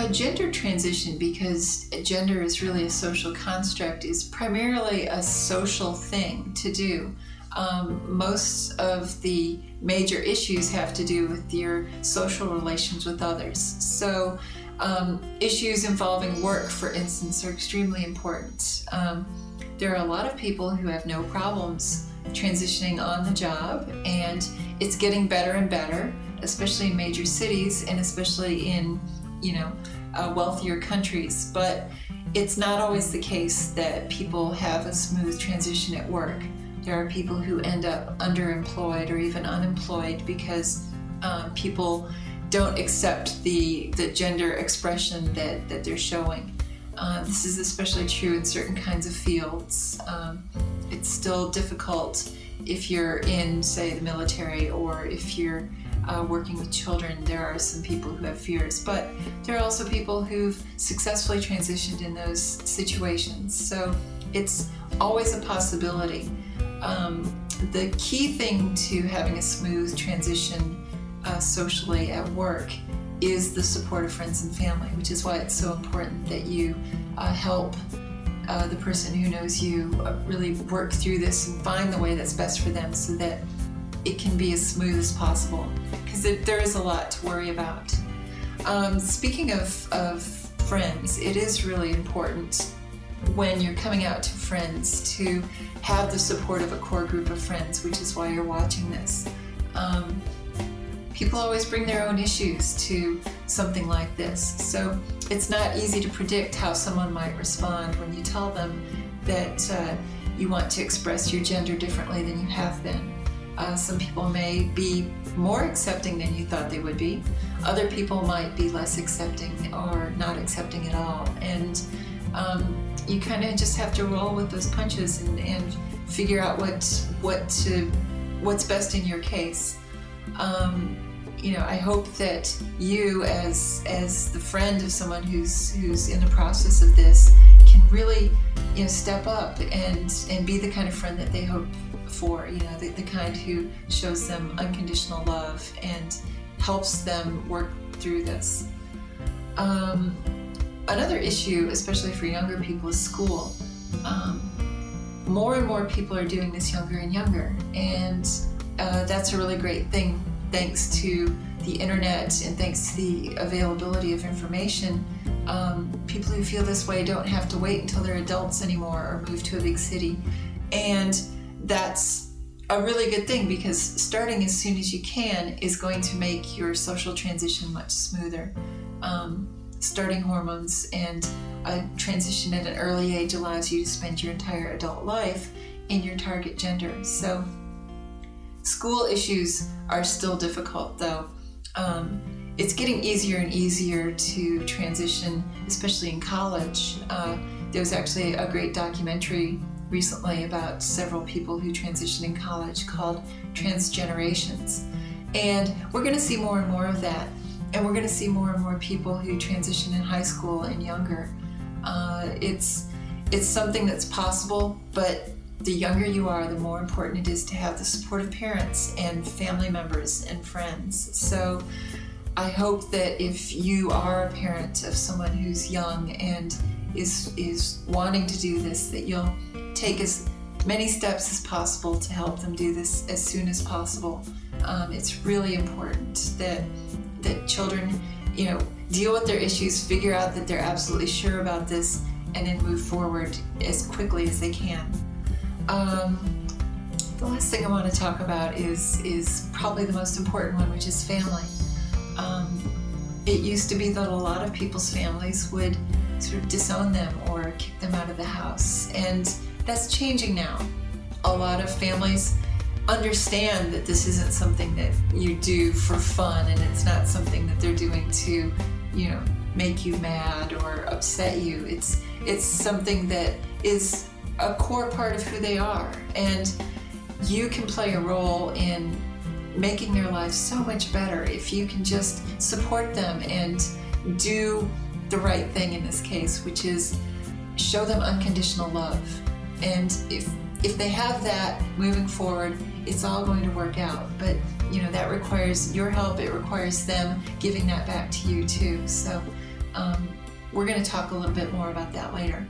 A gender transition, because gender is really a social construct, is primarily a social thing to do. Most of the major issues have to do with your social relations with others. So issues involving work, for instance, are extremely important. There are a lot of people who have no problems transitioning on the job, and it's getting better and better, especially in major cities and especially in wealthier countries. But it's not always the case that people have a smooth transition at work. There are people who end up underemployed or even unemployed because people don't accept the gender expression that they're showing. This is especially true in certain kinds of fields. It's still difficult if you're in, say, the military, or if you're working with children. There are some people who have fears, but there are also people who've successfully transitioned in those situations. So it's always a possibility. The key thing to having a smooth transition socially at work is the support of friends and family, which is why it's so important that you help the person who knows you really work through this and find the way that's best for them so that it can be as smooth as possible, because there is a lot to worry about. Speaking of friends, it is really important when you're coming out to friends to have the support of a core group of friends, which is why you're watching this. People always bring their own issues to something like this, so it's not easy to predict how someone might respond when you tell them that you want to express your gender differently than you have been. Some people may be more accepting than you thought they would be. Other people might be less accepting or not accepting at all. And you kind of just have to roll with those punches and figure out what's best in your case. I hope that you, as the friend of someone who's in the process of this, can really step up and be the kind of friend that they hope for, the kind who shows them unconditional love and helps them work through this. Another issue, especially for younger people, is school. More and more people are doing this younger and younger, and that's a really great thing. Thanks to the internet and thanks to the availability of information, people who feel this way don't have to wait until they're adults anymore or move to a big city. And that's a really good thing, because starting as soon as you can is going to make your social transition much smoother. Starting hormones and a transition at an early age allows you to spend your entire adult life in your target gender. So school issues are still difficult, though. It's getting easier and easier to transition, especially in college. There was actually a great documentary recently about several people who transitioned in college called Transgenerations. And we're going to see more and more of that. And we're going to see more and more people who transition in high school and younger. It's something that's possible, but the younger you are, the more important it is to have the support of parents and family members and friends. So I hope that if you are a parent of someone who's young and is wanting to do this, that you'll take as many steps as possible to help them do this as soon as possible. It's really important that children, deal with their issues, figure out that they're absolutely sure about this, and then move forward as quickly as they can. The last thing I want to talk about is probably the most important one, which is family. It used to be that a lot of people's families would sort of disown them or kick them out of the house, and that's changing now. A lot of families understand that this isn't something that you do for fun, and it's not something that they're doing to, make you mad or upset you. It's something that is a core part of who they are, and you can play a role in making their lives so much better if you can just support them and do the right thing in this case, which is show them unconditional love. And if they have that moving forward, it's all going to work out. But that requires your help. It requires them giving that back to you too. So We're going to talk a little bit more about that later.